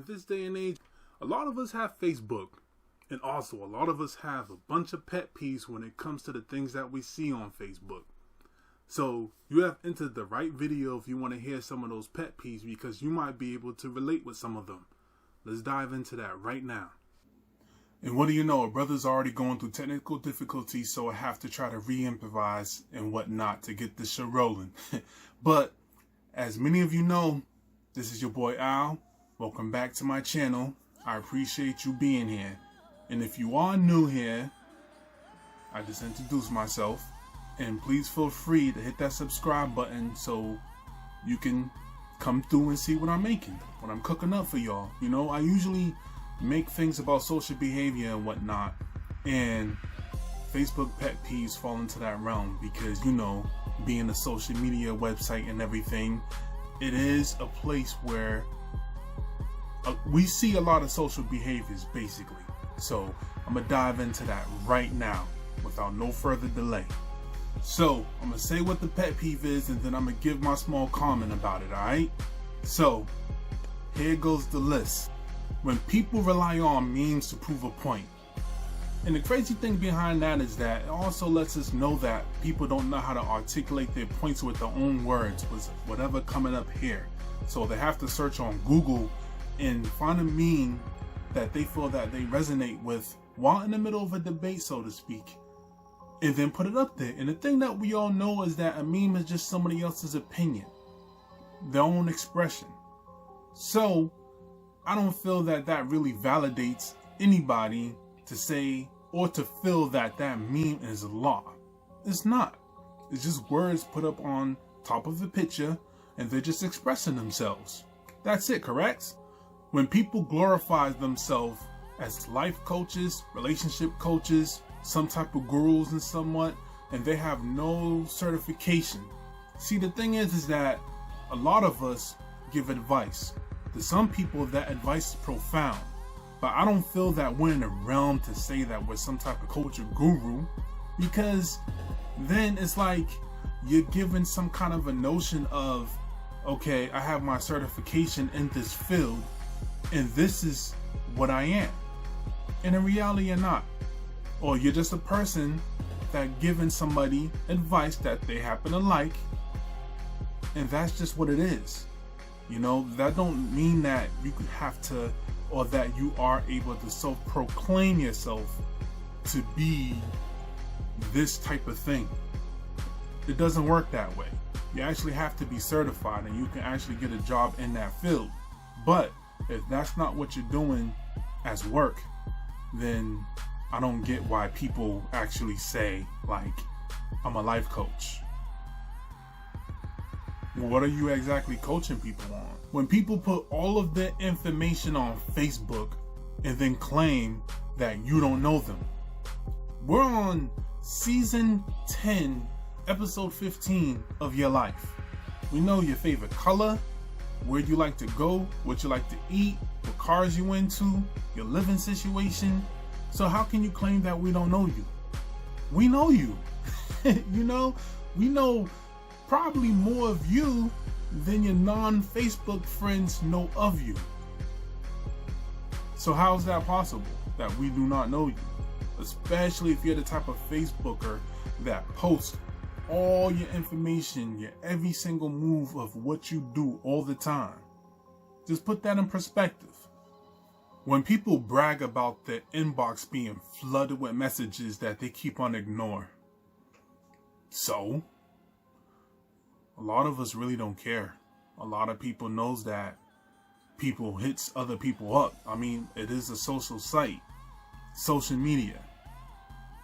in this day and age, a lot of us have Facebook. And also, a lot of us have a bunch of pet peeves when it comes to the things that we see on Facebook. So, you have entered the right video if you want to hear some of those pet peeves, because you might be able to relate with some of them. Let's dive into that right now. And what do you know? A brother's already going through technical difficulties, so I have to try to re-improvise and whatnot to get this show rolling. But, as many of you know, this is your boy Al. Welcome back to my channel. I appreciate you being here. And if you are new here, I just introduced myself. And please feel free to hit that subscribe button so you can come through and see what I'm making, what I'm cooking up for y'all. You know, I usually make things about social behavior and whatnot. And Facebook pet peeves fall into that realm because, you know, being a social media website and everything, it is a place where we see a lot of social behaviors, basically. So I'm gonna dive into that right now without no further delay. So I'm gonna say what the pet peeve is, and then I'm gonna give my small comment about it. Alright, so here goes the list. When people rely on memes to prove a point. And the crazy thing behind that is that it also lets us know that people don't know how to articulate their points with their own words, with whatever coming up here. So they have to search on Google and find a meme that they feel that they resonate with while in the middle of a debate, so to speak, and then put it up there. And the thing that we all know is that a meme is just somebody else's opinion, their own expression. So I don't feel that that really validates anybody to say or to feel that that meme is law. It's not. It's just words put up on top of the picture, and they're just expressing themselves. That's it, correct? When people glorify themselves as life coaches, relationship coaches, some type of gurus and somewhat, and they have no certification. See, the thing is that a lot of us give advice. To some people, that advice is profound. But I don't feel that we're in a realm to say that we're some type of coach or guru, because then it's like you're given some kind of a notion of, okay, I have my certification in this field, and this is what I am. And in reality, you're not. Or you're just a person that giving somebody advice that they happen to like, and that's just what it is. You know, that don't mean that you have to, or that you are able to self-proclaim yourself to be this type of thing. It doesn't work that way. You actually have to be certified, and you can actually get a job in that field. But if that's not what you're doing as work, then I don't get why people actually say, like, I'm a life coach. What are you exactly coaching people on? When people put all of their information on Facebook and then claim that you don't know them. We're on season 10, episode 15 of your life. We know your favorite color, where you like to go, what you like to eat, what cars you into, your living situation. So how can you claim that we don't know you? We know you. You know, we know probably more of you than your non-Facebook friends know of you. So how is that possible that we do not know you? Especially if you're the type of Facebooker that posts all your information, your every single move of what you do all the time. Just put that in perspective. When people brag about their inbox being flooded with messages that they keep on ignoring. So, a lot of us really don't care. A lot of people knows that people hits other people up. I mean, it is a social site, social media.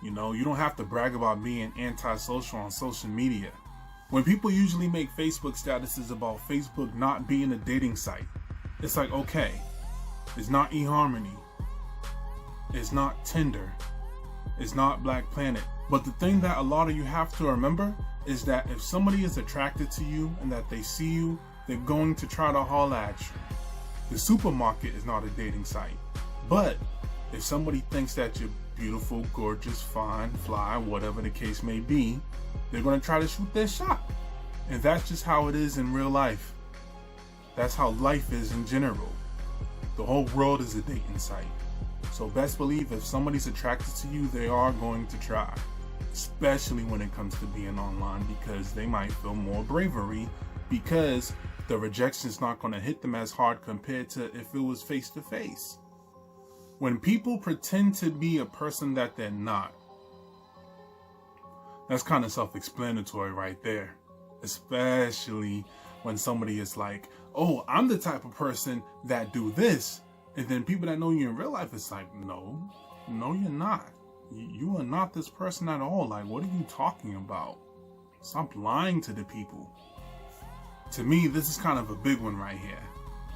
You know, you don't have to brag about being antisocial on social media. When people usually make Facebook statuses about Facebook not being a dating site, it's like, okay, it's not eHarmony, it's not Tinder, it's not Black Planet. But the thing that a lot of you have to remember is that if somebody is attracted to you and that they see you, they're going to try to holler at you. The supermarket is not a dating site. But if somebody thinks that you're beautiful, gorgeous, fine, fly, whatever the case may be, they're going to try to shoot their shot. And that's just how it is in real life. That's how life is in general. The whole world is a dating site. So best believe if somebody's attracted to you, they are going to try. Especially when it comes to being online, because they might feel more bravery because the rejection's not going to hit them as hard compared to if it was face to face. When people pretend to be a person that they're not, that's kind of self-explanatory right there. Especially when somebody is like, oh, I'm the type of person that do this. And then people that know you in real life, it's like, no, you're not. You are not this person at all. Like, what are you talking about? Stop lying to the people. To me, this is kind of a big one right here.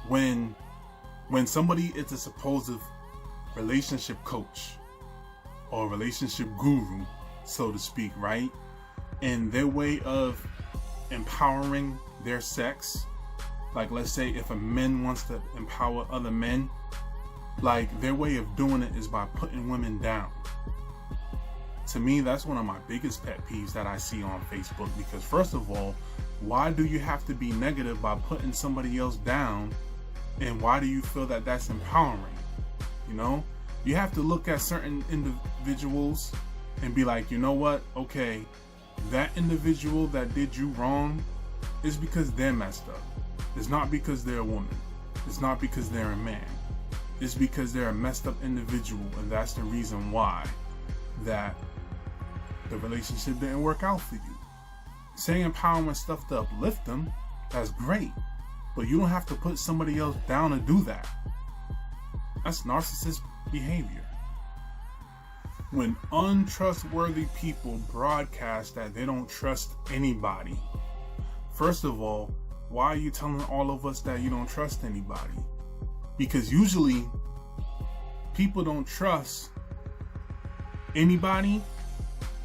When somebody is a supposed relationship coach or relationship guru, so to speak, right? And their way of empowering their sex, like let's say if a man wants to empower other men, like their way of doing it is by putting women down. To me, that's one of my biggest pet peeves that I see on Facebook, because first of all, why do you have to be negative by putting somebody else down? And why do you feel that that's empowering? You know, you have to look at certain individuals and be like, you know what? Okay, that individual that did you wrong is because they're messed up. It's not because they're a woman. It's not because they're a man. It's because they're a messed up individual, and that's the reason why that the relationship didn't work out for you. Saying empowerment stuff to uplift them, that's great, but you don't have to put somebody else down to do that. That's narcissist behavior. When untrustworthy people broadcast that they don't trust anybody, first of all, why are you telling all of us that you don't trust anybody? Because usually people don't trust anybody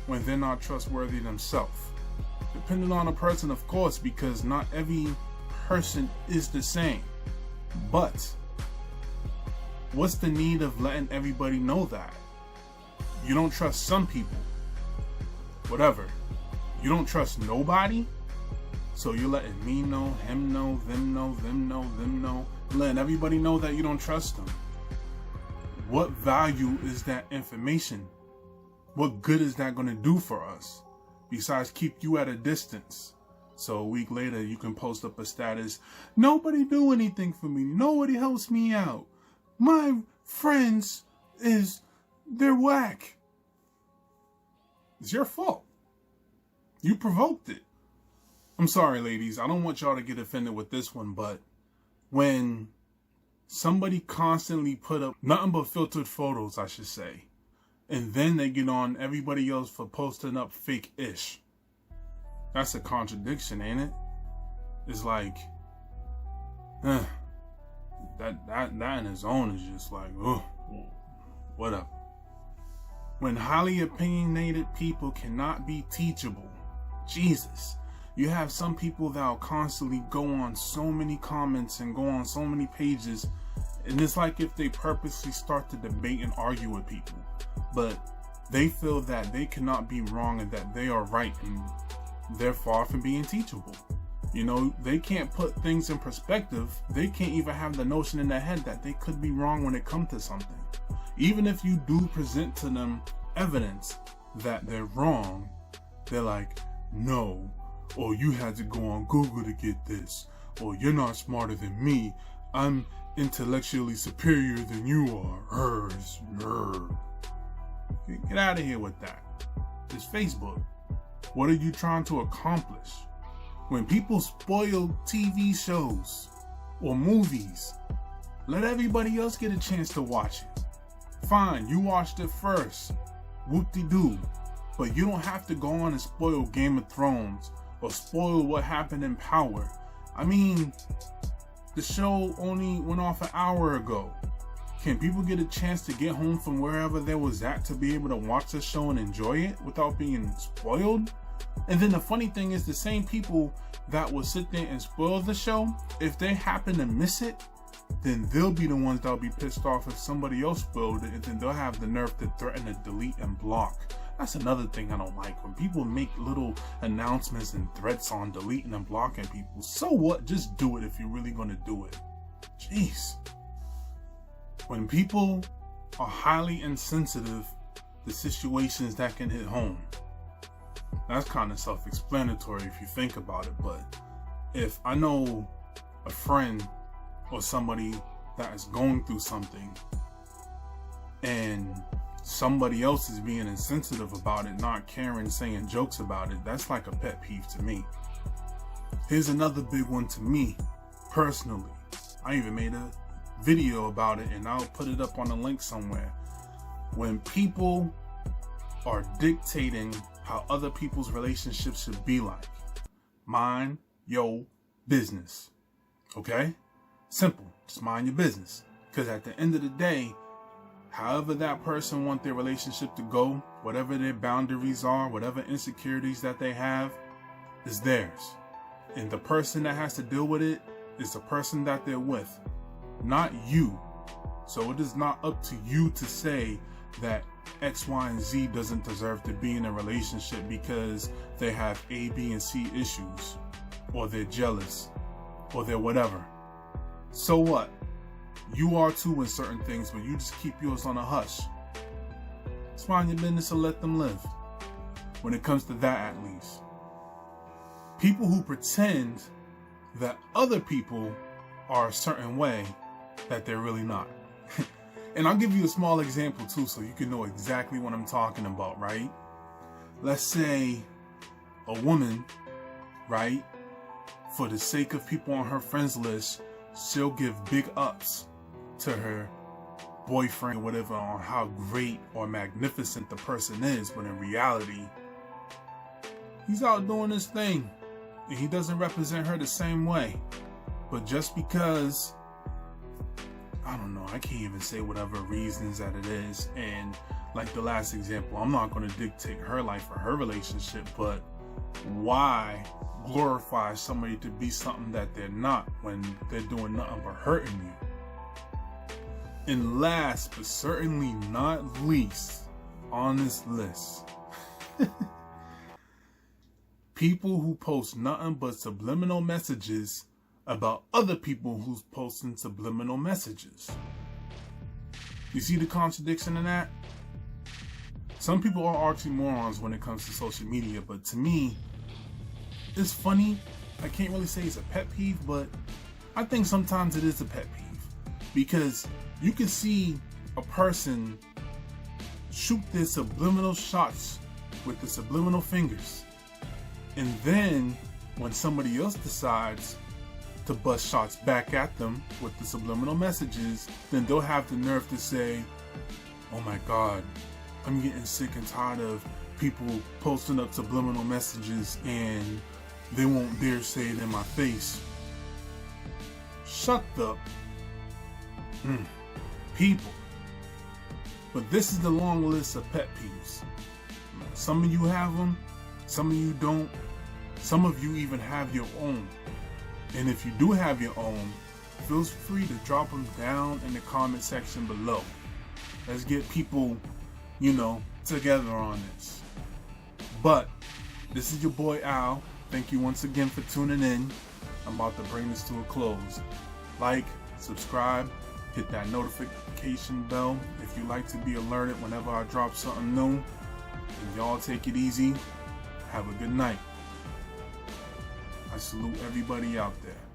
when they're not trustworthy themselves. Depending on a person, of course, because not every person is the same. But what's the need of letting everybody know that? You don't trust some people. Whatever. You don't trust nobody? So you're letting me know, him know, them know, them know, them know. Letting everybody know that you don't trust them. What value is that information? What good is that going to do for us? Besides keep you at a distance. So a week later you can post up a status, nobody do anything for me. Nobody helps me out. My friends they're whack. It's your fault. You provoked it. I'm sorry, ladies. I don't want y'all to get offended with this one, but when somebody constantly put up nothing but filtered photos, I should say, and then they get on everybody else for posting up fake-ish, that's a contradiction, ain't it? It's like, that in its own is just like, whatever. When highly opinionated people cannot be teachable, Jesus. You have some people that will constantly go on so many comments and go on so many pages, and it's like if they purposely start to debate and argue with people, but they feel that they cannot be wrong and that they are right, and they're far from being teachable. You know, they can't put things in perspective. They can't even have the notion in their head that they could be wrong when it comes to something. Even if you do present to them evidence that they're wrong, they're like, no, or you had to go on Google to get this, or you're not smarter than me, I'm intellectually superior than you are. Get out of here with that. It's Facebook. What are you trying to accomplish? When people spoil TV shows or movies, let everybody else get a chance to watch it. Fine, you watched it first. Whoop-de-doo. But you don't have to go on and spoil Game of Thrones or spoil what happened in Power. I mean, the show only went off an hour ago. Can people get a chance to get home from wherever they was at to be able to watch the show and enjoy it without being spoiled? And then the funny thing is, the same people that will sit there and spoil the show, if they happen to miss it, then they'll be the ones that'll be pissed off if somebody else spoiled it, and then they'll have the nerve to threaten to delete and block. That's another thing I don't like, when people make little announcements and threats on deleting and blocking people. So what? Just do it if you're really going to do it. Jeez. When people are highly insensitive to situations that can hit home, that's kind of self-explanatory if you think about it. But if I know a friend or somebody that is going through something and somebody else is being insensitive about it, not caring, saying jokes about it, that's like a pet peeve to me. Here's another big one to me personally. I even made a video about it and I'll put it up on a link somewhere. When people are dictating how other people's relationships should be like, mind your business. Okay? Simple. Just mind your business. Because at the end of the day, however that person wants their relationship to go, whatever their boundaries are, whatever insecurities that they have, is theirs. And the person that has to deal with it is the person that they're with, not you. So it is not up to you to say that X, Y, and Z doesn't deserve to be in a relationship because they have A, B, and C issues, or they're jealous, or they're whatever. So what? You are too in certain things, but you just keep yours on a hush. Just mind your business and let them live. When it comes to that, at least. People who pretend that other people are a certain way that they're really not. And I'll give you a small example too, so you can know exactly what I'm talking about, right? Let's say a woman, right, for the sake of people on her friends list, she'll give big ups to her boyfriend or whatever on how great or magnificent the person is, but in reality, he's out doing his thing and he doesn't represent her the same way. But just because, I don't know, I can't even say whatever reasons that it is, and like the last example, I'm not going to dictate her life or her relationship, but why glorify somebody to be something that they're not when they're doing nothing but hurting you? And last but certainly not least on this list, people who post nothing but subliminal messages about other people who's posting subliminal messages. You see the contradiction in that? Some people are oxymorons when it comes to social media, but to me, it's funny. I can't really say it's a pet peeve, but I think sometimes it is a pet peeve. Because you can see a person shoot their subliminal shots with the subliminal fingers. And then when somebody else decides to bust shots back at them with the subliminal messages, then they'll have the nerve to say, oh my God, I'm getting sick and tired of people posting up subliminal messages and they won't dare say it in my face. Shut the people. But this is the long list of pet peeves. Some of you have them, some of you don't. Some of you even have your own. And if you do have your own, feel free to drop them down in the comment section below. Let's get people, together on this. But this is your boy Al. Thank you once again for tuning in. I'm about to bring this to a close. Like, subscribe, hit that notification bell if you like to be alerted whenever I drop something new. And y'all take it easy. Have a good night. I salute everybody out there.